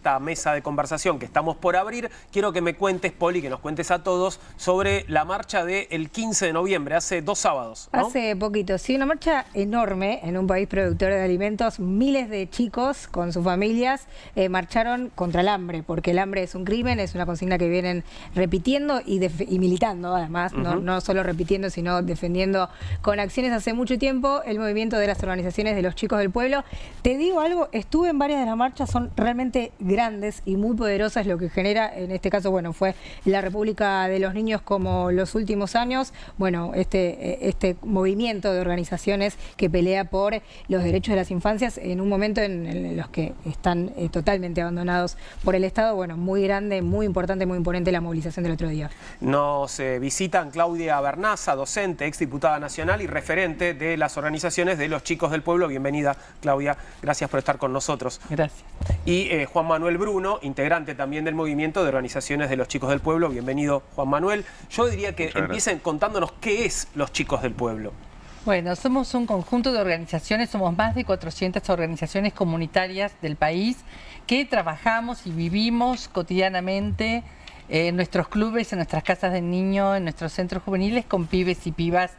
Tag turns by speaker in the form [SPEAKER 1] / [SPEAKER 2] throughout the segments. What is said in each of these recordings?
[SPEAKER 1] esta mesa de conversación que estamos por abrir, quiero que me cuentes, Poli, que nos cuentes a todos sobre la marcha del 15 de noviembre, hace 2 sábados, ¿no?
[SPEAKER 2] Hace poquito, sí, una marcha enorme en un país productor de alimentos. Miles de chicos con sus familias marcharon contra el hambre, porque el hambre es un crimen, es una consigna que vienen repitiendo y militando además, no solo repitiendo, sino defendiendo con acciones hace mucho tiempo el movimiento de las organizaciones de los chicos del pueblo. Te digo algo, estuve en varias de las marchas, son realmente grandes y muy poderosas, lo que genera, en este caso, bueno, fue la República de los Niños como los últimos años, bueno, este movimiento de organizaciones que pelea por los derechos de las infancias en un momento en los que están totalmente abandonados por el Estado. Bueno, muy grande, muy importante, muy imponente la movilización del otro día.
[SPEAKER 1] Nos visitan Claudia Bernaza, docente, exdiputada nacional y referente de las organizaciones de los chicos del pueblo. Bienvenida, Claudia, gracias por estar con nosotros.
[SPEAKER 3] Gracias.
[SPEAKER 1] Y Juan Manuel Bruno, integrante también del movimiento de organizaciones de los chicos del pueblo. Bienvenido, Juan Manuel. Yo diría que empiecen contándonos qué es los chicos del pueblo.
[SPEAKER 3] Bueno, somos un conjunto de organizaciones, somos más de 400 organizaciones comunitarias del país que trabajamos y vivimos cotidianamente en nuestros clubes, en nuestras casas de niños, en nuestros centros juveniles con pibes y pibas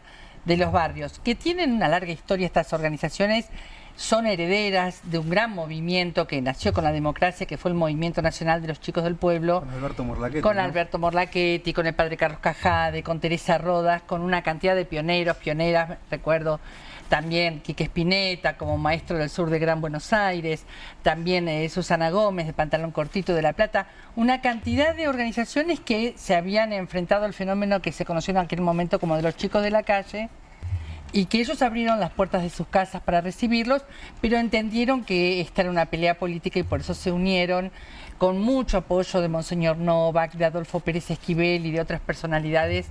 [SPEAKER 3] de los barrios, que tienen una larga historia. Estas organizaciones son herederas de un gran movimiento que nació con la democracia, que fue el Movimiento Nacional de los Chicos del Pueblo.
[SPEAKER 4] Con Alberto Morlachetti.
[SPEAKER 3] Con
[SPEAKER 4] ¿no?
[SPEAKER 3] Alberto Morlachetti, con el padre Carlos Cajade, con Teresa Rodas, con una cantidad de pioneros, pioneras. Recuerdo también Quique Spinetta como maestro del sur de Gran Buenos Aires, también Susana Gómez de Pantalón Cortito de La Plata. Una cantidad de organizaciones que se habían enfrentado al fenómeno que se conoció en aquel momento como de los chicos de la calle, y que ellos abrieron las puertas de sus casas para recibirlos, pero entendieron que esta era una pelea política y por eso se unieron, con mucho apoyo de Monseñor Novak, de Adolfo Pérez Esquivel y de otras personalidades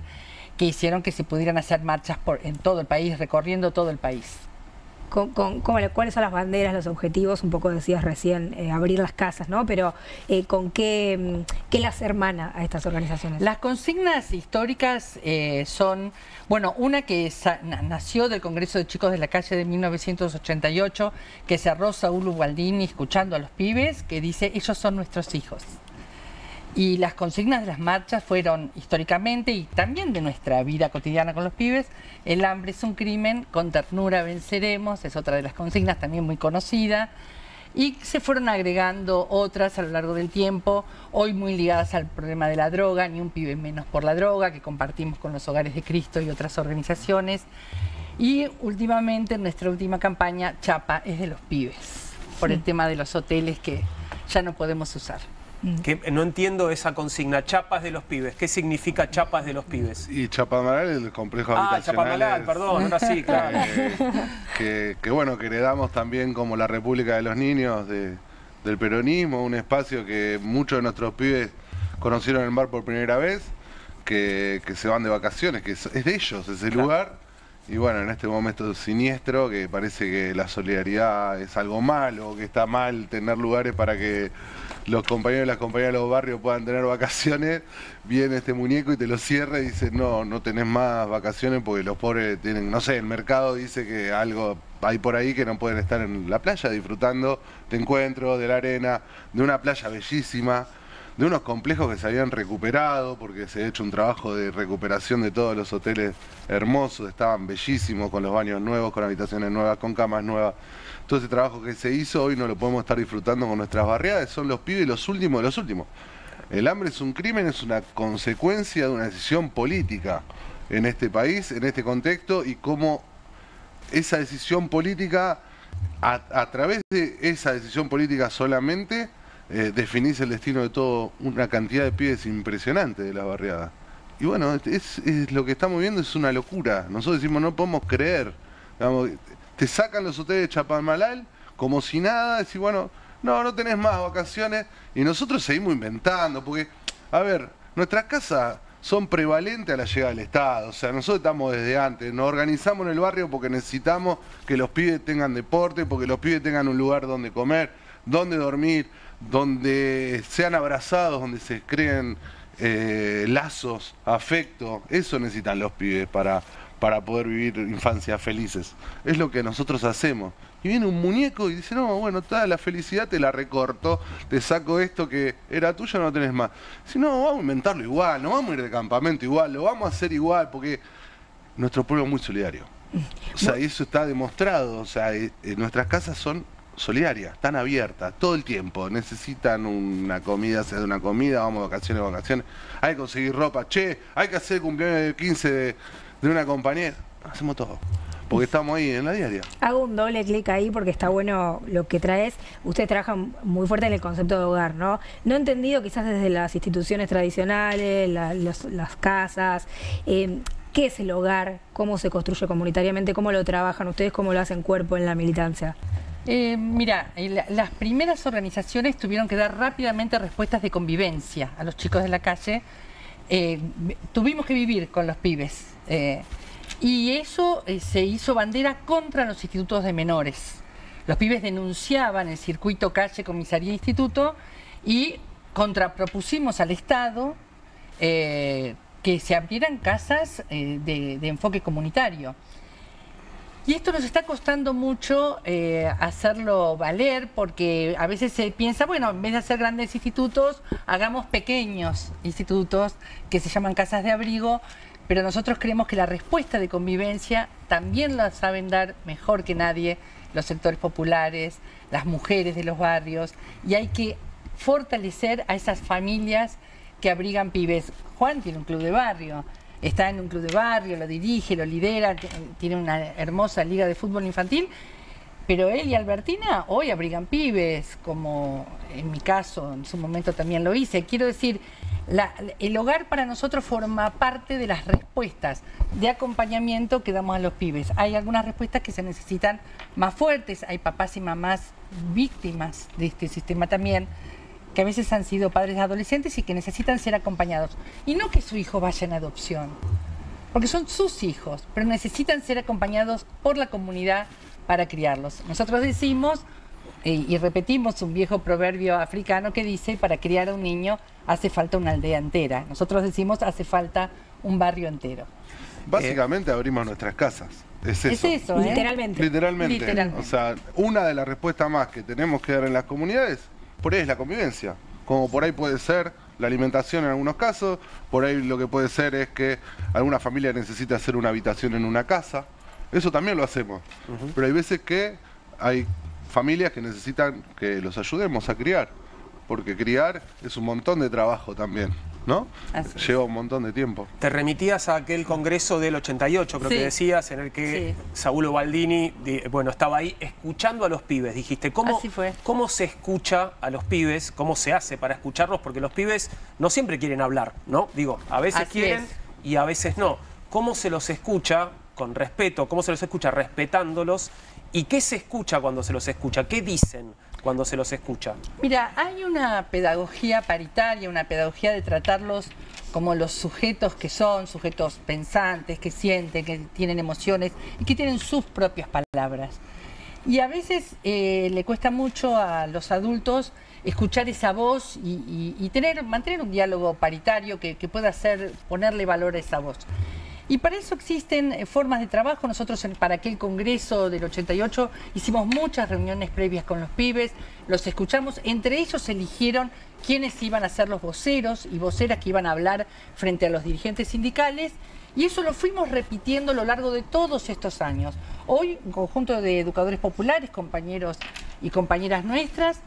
[SPEAKER 3] que hicieron que se pudieran hacer marchas en todo el país, recorriendo todo el país.
[SPEAKER 2] ¿Cuáles son las banderas, los objetivos? Un poco decías recién, abrir las casas, ¿no? Pero ¿con qué las hermana a estas organizaciones?
[SPEAKER 3] Las consignas históricas son, bueno, una que nació del Congreso de Chicos de la Calle de 1988, que cerró Saúl Ubaldini escuchando a los pibes, que dice, ellos son nuestros hijos. Y las consignas de las marchas fueron históricamente y también de nuestra vida cotidiana con los pibes: el hambre es un crimen, con ternura venceremos, es otra de las consignas también muy conocida. Y se fueron agregando otras a lo largo del tiempo, hoy muy ligadas al problema de la droga, ni un pibe menos por la droga, que compartimos con los Hogares de Cristo y otras organizaciones. Y últimamente, en nuestra última campaña, Chapa es de los pibes, por el tema de los hoteles que ya no podemos usar.
[SPEAKER 1] Que no entiendo esa consigna, chapas de los pibes. ¿Qué significa chapas de los pibes?
[SPEAKER 4] Y Chapadmalal, el complejo habitacional.
[SPEAKER 1] Chapadmalal, perdón, ahora sí, claro.
[SPEAKER 4] Que bueno, que heredamos también como la República de los Niños del peronismo, un espacio que muchos de nuestros pibes conocieron en el mar por primera vez, que se van de vacaciones, que es de ellos ese lugar. Y bueno, en este momento siniestro, que parece que la solidaridad es algo malo, que está mal tener lugares para que los compañeros y las compañeras de los barrios puedan tener vacaciones, viene este muñeco y te lo cierra y dice, no, no tenés más vacaciones porque los pobres tienen, no sé, el mercado dice que algo hay por ahí que no pueden estar en la playa disfrutando de encuentros, de la arena, de una playa bellísima, de unos complejos que se habían recuperado, porque se ha hecho un trabajo de recuperación de todos los hoteles hermosos, estaban bellísimos, con los baños nuevos, con habitaciones nuevas, con camas nuevas. Todo ese trabajo que se hizo, hoy no lo podemos estar disfrutando con nuestras barriadas, son los pibes los últimos de los últimos. El hambre es un crimen, es una consecuencia de una decisión política en este país, en este contexto, y cómo esa decisión política, a través de esa decisión política solamente, definís el destino de toda una cantidad de pibes impresionante de la barriada. Y bueno, lo que estamos viendo es una locura. Nosotros decimos, no podemos creer. Digamos, te sacan los hoteles de Chapadmalal como si nada, decís, bueno, no tenés más vacaciones. Y nosotros seguimos inventando, porque, a ver, nuestras casas son prevalentes a la llegada del Estado. O sea, nosotros estamos desde antes, nos organizamos en el barrio porque necesitamos que los pibes tengan deporte, porque los pibes tengan un lugar donde comer, donde dormir, donde sean abrazados, donde se creen lazos, afecto. Eso necesitan los pibes para poder vivir infancias felices. Es lo que nosotros hacemos. Y viene un muñeco y dice, no, bueno, toda la felicidad te la recorto, te saco esto que era tuyo, no lo tenés más. Si no, vamos a inventarlo igual, no vamos a ir de campamento igual, lo vamos a hacer igual, porque nuestro pueblo es muy solidario. O sea, eso está demostrado, o sea, nuestras casas son solidarias, están abiertas todo el tiempo, necesitan una comida, se da una comida, vamos de vacaciones, hay que conseguir ropa, che, hay que hacer el cumpleaños de 15 de una compañera, hacemos todo. Porque estamos ahí en la diaria.
[SPEAKER 2] Hago un doble clic ahí porque está bueno lo que traes. Ustedes trabajan muy fuerte en el concepto de hogar, ¿no? No he entendido quizás desde las instituciones tradicionales, las casas. ¿Qué es el hogar? ¿Cómo se construye comunitariamente? ¿Cómo lo trabajan ustedes? ¿Cómo lo hacen cuerpo en la militancia?
[SPEAKER 3] Mira, las primeras organizaciones tuvieron que dar rápidamente respuestas de convivencia a los chicos de la calle. Tuvimos que vivir con los pibes. Y eso se hizo bandera contra los institutos de menores. Los pibes denunciaban el circuito calle, comisaría, instituto y contrapropusimos al Estado que se abrieran casas de enfoque comunitario. Y esto nos está costando mucho hacerlo valer porque a veces se piensa, bueno, en vez de hacer grandes institutos, hagamos pequeños institutos que se llaman casas de abrigo. Pero nosotros creemos que la respuesta de convivencia también la saben dar mejor que nadie los sectores populares, las mujeres de los barrios, y hay que fortalecer a esas familias que abrigan pibes. Juan tiene un club de barrio, está en un club de barrio, lo dirige, lo lidera, tiene una hermosa liga de fútbol infantil, pero él y Albertina hoy abrigan pibes, como en mi caso, en su momento también lo hice. Quiero decir, el hogar para nosotros forma parte de las respuestas de acompañamiento que damos a los pibes. Hay algunas respuestas que se necesitan más fuertes, hay papás y mamás víctimas de este sistema también, que a veces han sido padres de adolescentes y que necesitan ser acompañados. Y no que su hijo vaya en adopción, porque son sus hijos, pero necesitan ser acompañados por la comunidad para criarlos. Nosotros decimos, y repetimos un viejo proverbio africano que dice, para criar a un niño hace falta una aldea entera. Nosotros decimos, hace falta un barrio entero.
[SPEAKER 4] Básicamente abrimos nuestras casas. Es eso.
[SPEAKER 3] Es eso,
[SPEAKER 2] Literalmente.
[SPEAKER 4] Literalmente. O sea, una de las respuestas más que tenemos que dar en las comunidades, por ahí es la convivencia. Como por ahí puede ser la alimentación en algunos casos, por ahí lo que puede ser es que alguna familia necesita hacer una habitación en una casa. Eso también lo hacemos. Pero hay veces que hay familias que necesitan que los ayudemos a criar, porque criar es un montón de trabajo también, ¿no? Lleva un montón de tiempo.
[SPEAKER 1] Te remitías a aquel congreso del 88, creo que decías, en el que Saúl Ubaldini, bueno, estaba ahí escuchando a los pibes. Dijiste, ¿cómo se escucha a los pibes? ¿Cómo se hace para escucharlos? Porque los pibes no siempre quieren hablar, ¿no? Digo, a veces quieren y a veces no. ¿Cómo se los escucha con respeto? ¿Cómo se los escucha respetándolos? ¿Y qué se escucha cuando se los escucha? ¿Qué dicen cuando se los escucha?
[SPEAKER 3] Mira, hay una pedagogía paritaria, una pedagogía de tratarlos como los sujetos que son, sujetos pensantes, que sienten, que tienen emociones y que tienen sus propias palabras. Y a veces le cuesta mucho a los adultos escuchar esa voz y mantener un diálogo paritario que pueda ponerle valor a esa voz. Y para eso existen formas de trabajo. Nosotros para aquel congreso del 88 hicimos muchas reuniones previas con los pibes, los escuchamos, entre ellos eligieron quiénes iban a ser los voceros y voceras que iban a hablar frente a los dirigentes sindicales, y eso lo fuimos repitiendo a lo largo de todos estos años. Hoy, un conjunto de educadores populares, compañeros y compañeras nuestras,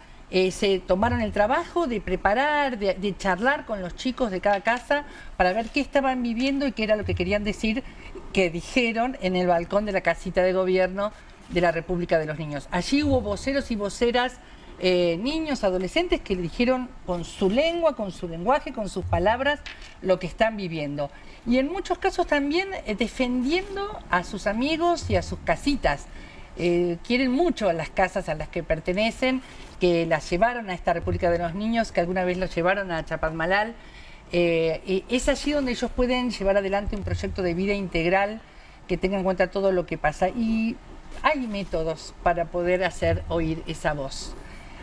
[SPEAKER 3] se tomaron el trabajo de preparar, de charlar con los chicos de cada casa para ver qué estaban viviendo y qué era lo que querían decir, que dijeron en el balcón de la casita de gobierno de la República de los Niños. Allí hubo voceros y voceras, niños, adolescentes, que dijeron con su lengua, con su lenguaje, con sus palabras, lo que están viviendo. Y en muchos casos también defendiendo a sus amigos y a sus casitas. Quieren mucho a las casas a las que pertenecen, que las llevaron a esta República de los Niños, que alguna vez los llevaron a Chapadmalal. Es allí donde ellos pueden llevar adelante un proyecto de vida integral que tenga en cuenta todo lo que pasa. Y hay métodos para poder hacer oír esa voz.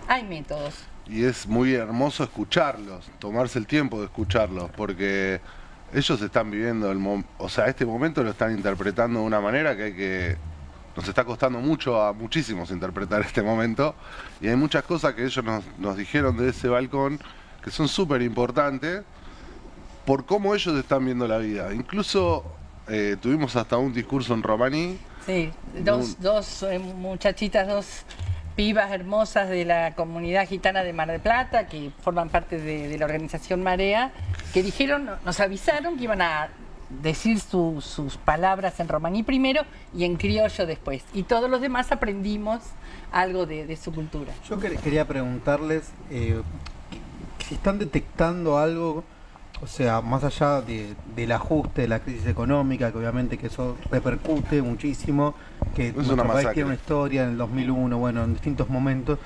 [SPEAKER 3] Hay métodos.
[SPEAKER 4] Y es muy hermoso escucharlos, tomarse el tiempo de escucharlos, porque ellos están viviendo, este momento lo están interpretando de una manera que hay que... nos está costando mucho a muchísimos interpretar este momento, y hay muchas cosas que ellos nos dijeron de ese balcón que son súper importantes por cómo ellos están viendo la vida. Incluso tuvimos hasta un discurso en romaní.
[SPEAKER 3] Sí, dos muchachitas, dos pibas hermosas de la comunidad gitana de Mar del Plata, que forman parte de la organización Marea, que dijeron, nos avisaron que iban a decir sus palabras en romaní primero y en criollo después. Y todos los demás aprendimos algo de su cultura.
[SPEAKER 5] Yo quería preguntarles si están detectando algo, o sea, más allá del ajuste de la crisis económica, que obviamente que eso repercute muchísimo, que nuestro país tiene una historia en el 2001, bueno, en distintos momentos,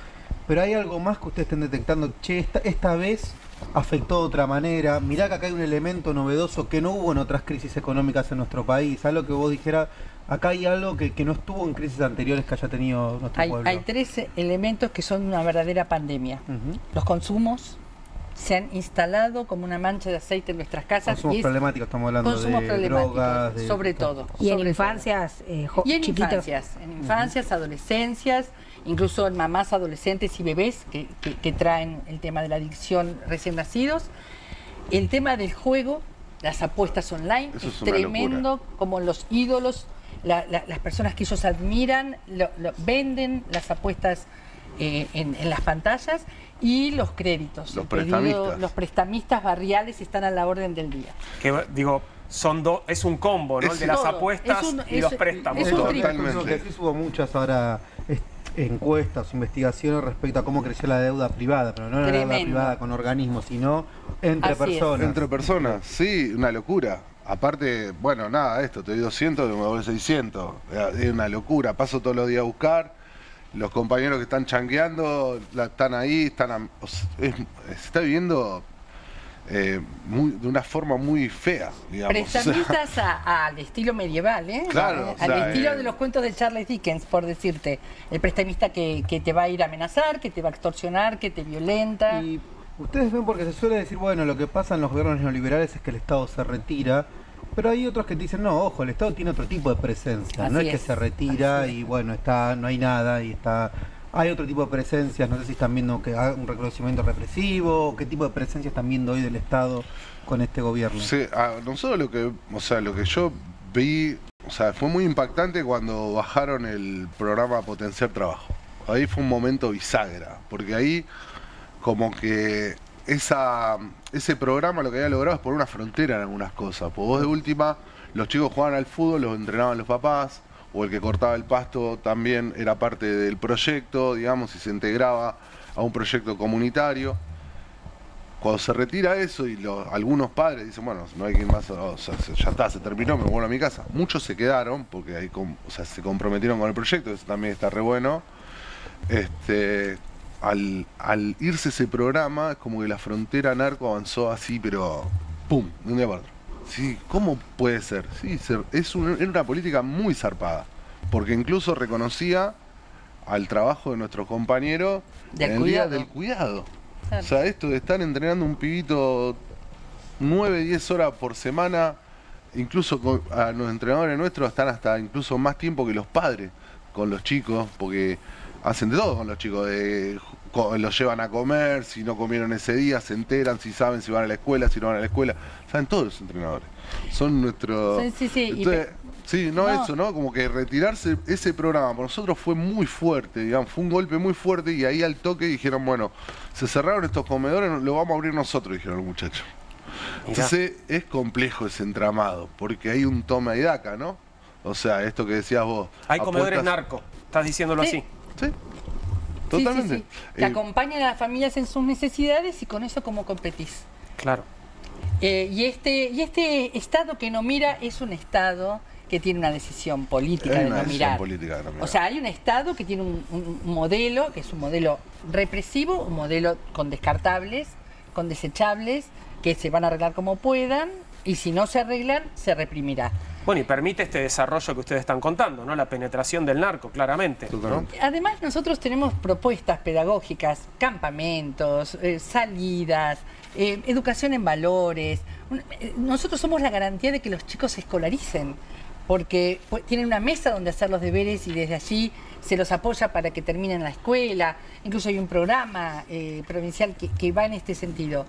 [SPEAKER 5] pero hay algo más que ustedes estén detectando, che, esta vez afectó de otra manera, mirá que acá hay un elemento novedoso que no hubo en otras crisis económicas en nuestro país, algo que vos dijeras, acá hay algo que no estuvo en crisis anteriores que haya tenido nuestro pueblo.
[SPEAKER 3] Hay 3 elementos que son una verdadera pandemia. Los consumos se han instalado como una mancha de aceite en nuestras casas.
[SPEAKER 5] Consumos problemáticos, estamos hablando de drogas.
[SPEAKER 3] Sobre todo.
[SPEAKER 2] Y en infancias chiquitos.
[SPEAKER 3] En infancias, adolescencias, incluso en mamás adolescentes y bebés que traen el tema de la adicción recién nacidos. El tema del juego, las apuestas online, es tremendo, como los ídolos, las personas que ellos admiran, venden las apuestas en las pantallas, y los créditos. Los prestamistas barriales están a la orden del día.
[SPEAKER 1] Que digo, es un combo, ¿no? El de las apuestas y los préstamos.
[SPEAKER 5] Totalmente. Hubo muchas ahora encuestas, investigaciones respecto a cómo creció la deuda privada, pero no la deuda privada con organismos, sino entre personas.
[SPEAKER 4] Entre personas, sí, una locura. Aparte, bueno, nada, te doy 200, me doy 600. Es una locura. Paso todos los días a buscar. Los compañeros que están changueando, están ahí, se está viviendo de una forma muy fea, digamos.
[SPEAKER 3] Prestamistas al estilo medieval, ¿eh?
[SPEAKER 4] Claro.
[SPEAKER 3] Al estilo de los cuentos de Charles Dickens, por decirte. El prestamista que te va a ir a amenazar, que te va a extorsionar, que te violenta.
[SPEAKER 5] Y ustedes ven, porque se suele decir, bueno, lo que pasa en los gobiernos neoliberales es que el Estado se retira. Pero hay otros que te dicen, no, ojo, el Estado tiene otro tipo de presencia, no es que se retira y bueno, no hay nada y está... Hay otro tipo de presencias, no sé si están viendo que hay un reconocimiento represivo, o qué tipo de presencia están viendo hoy del Estado con este gobierno.
[SPEAKER 4] Sí, nosotros lo que yo vi, fue muy impactante cuando bajaron el programa Potenciar Trabajo. Ahí fue un momento bisagra, porque ahí como que ese programa lo que había logrado es poner una frontera en algunas cosas. Pues vos de última, los chicos jugaban al fútbol, los entrenaban los papás, o el que cortaba el pasto también era parte del proyecto, digamos, y se integraba a un proyecto comunitario. Cuando se retira eso y algunos padres dicen, bueno, no hay que ir más, ya está, se terminó, me vuelvo a mi casa. Muchos se quedaron porque ahí, se comprometieron con el proyecto, eso también está re bueno. Al irse ese programa, es como que la frontera narco avanzó así, pero ¡pum!, de un día para otro. Sí, ¿cómo puede ser? Sí, era una política muy zarpada, porque incluso reconocía al trabajo de nuestros compañeros en el día del cuidado. Claro. O sea, esto de estar entrenando un pibito 9, 10 horas por semana, incluso a los entrenadores nuestros están hasta incluso más tiempo que los padres con los chicos, porque hacen de todo con los chicos, los llevan a comer, si no comieron ese día, se enteran, si saben si van a la escuela, si no van a la escuela, saben todos los entrenadores. Son nuestros...
[SPEAKER 3] Sí.
[SPEAKER 4] Entonces, eso, ¿no? Como que retirarse ese programa por nosotros fue muy fuerte, digamos, fue un golpe muy fuerte, y ahí al toque dijeron, bueno, se cerraron estos comedores, lo vamos a abrir nosotros, dijeron los muchachos. Entonces es complejo ese entramado, porque hay un toma y daca, ¿no? O sea, esto que decías vos.
[SPEAKER 1] Hay comedores narco, estás diciéndolo así.
[SPEAKER 4] Sí. Totalmente.
[SPEAKER 3] Sí. Que acompañan a las familias en sus necesidades, y con eso cómo competís.
[SPEAKER 1] Claro.
[SPEAKER 3] Y este Estado que no mira es un Estado que tiene una decisión política de no mirar. O sea, hay un Estado que tiene un modelo, que es un modelo represivo, un modelo con descartables, con desechables, que se van a arreglar como puedan, y si no se arreglan, se reprimirá.
[SPEAKER 1] Bueno, y permite este desarrollo que ustedes están contando, ¿no? La penetración del narco, claramente, ¿no?
[SPEAKER 3] Además, nosotros tenemos propuestas pedagógicas, campamentos, salidas, educación en valores. Nosotros somos la garantía de que los chicos se escolaricen. porque tienen una mesa donde hacer los deberes y desde allí se los apoya para que terminen la escuela. Incluso hay un programa provincial que va en este sentido.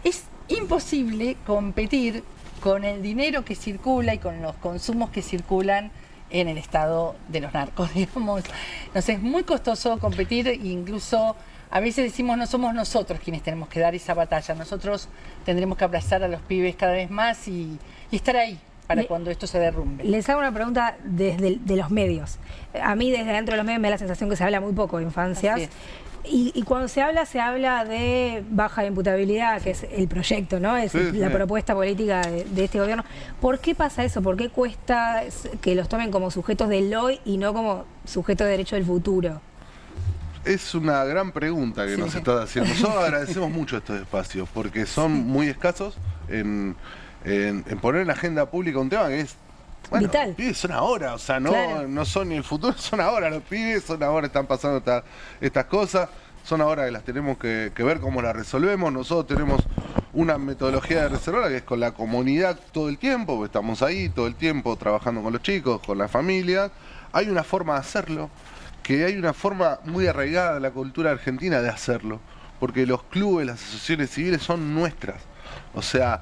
[SPEAKER 3] Es imposible competir con el dinero que circula y con los consumos que circulan en el estado de los narcos, digamos. Nos es muy costoso competir, incluso a veces decimos no somos nosotros quienes tenemos que dar esa batalla. Nosotros tendremos que abrazar a los pibes cada vez más y estar ahí para cuando esto se derrumbe.
[SPEAKER 2] Les hago una pregunta desde de los medios. A mí desde dentro de los medios me da la sensación que se habla muy poco de infancias. Y cuando se habla de baja imputabilidad, que es el proyecto, ¿no? Es la propuesta política de este gobierno. ¿Por qué pasa eso? ¿Por qué cuesta que los tomen como sujetos del hoy y no como sujetos de derecho del futuro?
[SPEAKER 4] Es una gran pregunta que nos estás haciendo. Nosotros agradecemos mucho estos espacios porque son muy escasos en poner en la agenda pública un tema que es vital. Los pibes son ahora, o sea, no son ni el futuro, son ahora. Los pibes son ahora, están pasando estas cosas, son ahora que las tenemos que ver cómo las resolvemos. Nosotros tenemos una metodología de resolverla que es con la comunidad todo el tiempo, porque estamos ahí todo el tiempo trabajando con los chicos, con las familias. Hay una forma de hacerlo, que hay una forma muy arraigada de la cultura argentina de hacerlo, porque los clubes, las asociaciones civiles son nuestras. O sea,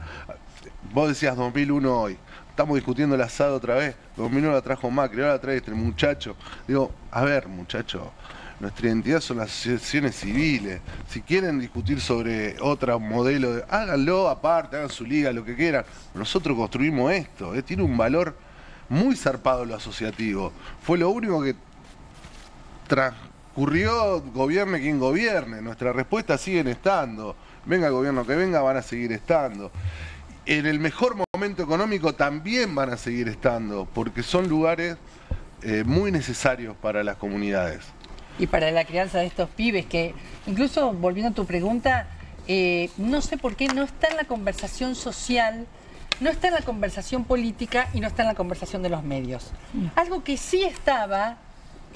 [SPEAKER 4] vos decías 2001 hoy, estamos discutiendo el asado otra vez, 2001 la trajo Macri, ahora la trae este muchacho. Digo, a ver muchacho, nuestra identidad son las asociaciones civiles. Si quieren discutir sobre otro modelo, háganlo aparte, hagan su liga, lo que quieran. Nosotros construimos esto, tiene un valor muy zarpado lo asociativo. Fue lo único que transcurrió, gobierne quien gobierne. Nuestras respuestas siguen estando. Venga el gobierno que venga, van a seguir estando. En el mejor momento económico también van a seguir estando, porque son lugares muy necesarios para las comunidades.
[SPEAKER 3] Y para la crianza de estos pibes, que incluso, volviendo a tu pregunta, no sé por qué no está en la conversación social, no está en la conversación política y no está en la conversación de los medios. Algo que sí estaba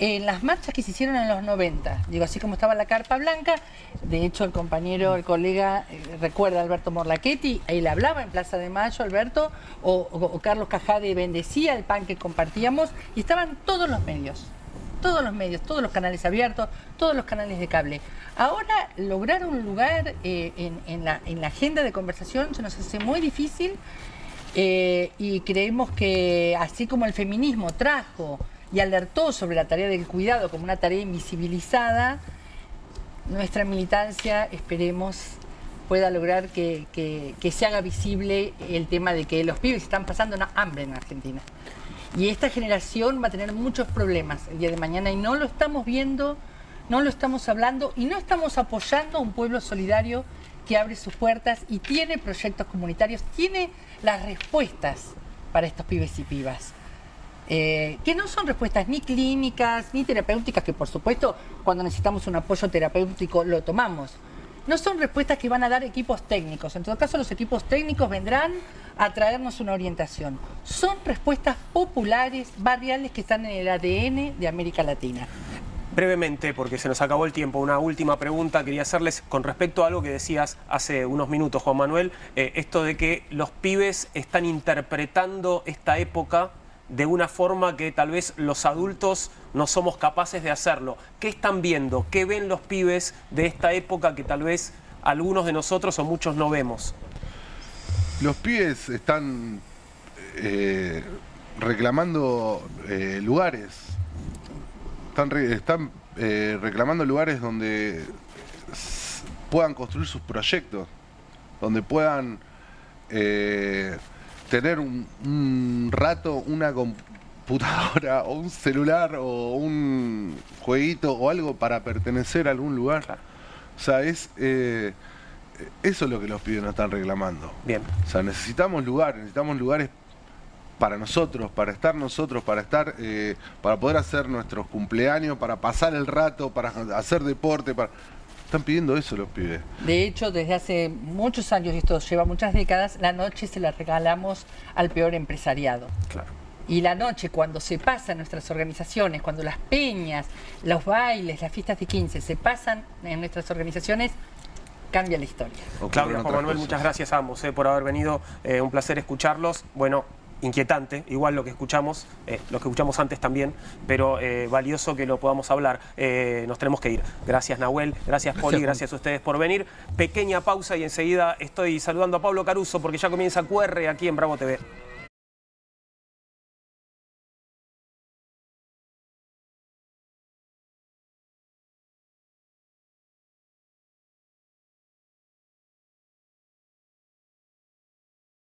[SPEAKER 3] en las marchas que se hicieron en los 90, digo, así como estaba la Carpa Blanca, de hecho el colega recuerda a Alberto Morlachetti, él hablaba en Plaza de Mayo, Alberto, o Carlos Cajade bendecía el pan que compartíamos, y estaban todos los medios, todos los canales abiertos, todos los canales de cable. Ahora lograr un lugar en la agenda de conversación se nos hace muy difícil, y creemos que así como el feminismo trajo y alertó sobre la tarea del cuidado como una tarea invisibilizada, nuestra militancia, esperemos, pueda lograr que se haga visible el tema de que los pibes están pasando una hambre en Argentina. Y esta generación va a tener muchos problemas el día de mañana y no lo estamos viendo, no lo estamos hablando y no estamos apoyando a un pueblo solidario que abre sus puertas y tiene proyectos comunitarios, tiene las respuestas para estos pibes y pibas. Que no son respuestas ni clínicas ni terapéuticas, que por supuesto cuando necesitamos un apoyo terapéutico lo tomamos. No son respuestas que van a dar equipos técnicos, en todo caso los equipos técnicos vendrán a traernos una orientación. Son respuestas populares, barriales, que están en el ADN de América Latina.
[SPEAKER 1] Brevemente, porque se nos acabó el tiempo, una última pregunta quería hacerles con respecto a algo que decías hace unos minutos, Juan Manuel, esto de que los pibes están interpretando esta época de una forma que tal vez los adultos no somos capaces de hacerlo. ¿Qué están viendo? ¿Qué ven los pibes de esta época que tal vez algunos de nosotros o muchos no vemos?
[SPEAKER 4] Los pibes están reclamando lugares. Están reclamando lugares donde puedan construir sus proyectos, donde puedan tener un rato, una computadora o un celular o un jueguito o algo para pertenecer a algún lugar. Claro. O sea, eso es lo que los pibes nos están reclamando.
[SPEAKER 1] Bien.
[SPEAKER 4] O sea, necesitamos lugares para nosotros, para estar, para poder hacer nuestros cumpleaños, para pasar el rato, para hacer deporte, Están pidiendo eso los pibes.
[SPEAKER 3] De hecho, desde hace muchos años, y esto lleva muchas décadas, la noche se la regalamos al peor empresariado.
[SPEAKER 1] Claro.
[SPEAKER 3] Y la noche, cuando se pasa en nuestras organizaciones, cuando las peñas, los bailes, las fiestas de 15 se pasan en nuestras organizaciones, cambia la historia.
[SPEAKER 1] Claudia, Juan Manuel, muchas gracias a ambos por haber venido. Un placer escucharlos. Bueno, inquietante, igual lo que escuchamos antes también, pero valioso que lo podamos hablar. Nos tenemos que ir. Gracias, Nahuel, gracias, Poli, gracias a ustedes por venir. Pequeña pausa y enseguida estoy saludando a Pablo Caruso porque ya comienza QR aquí en Bravo TV.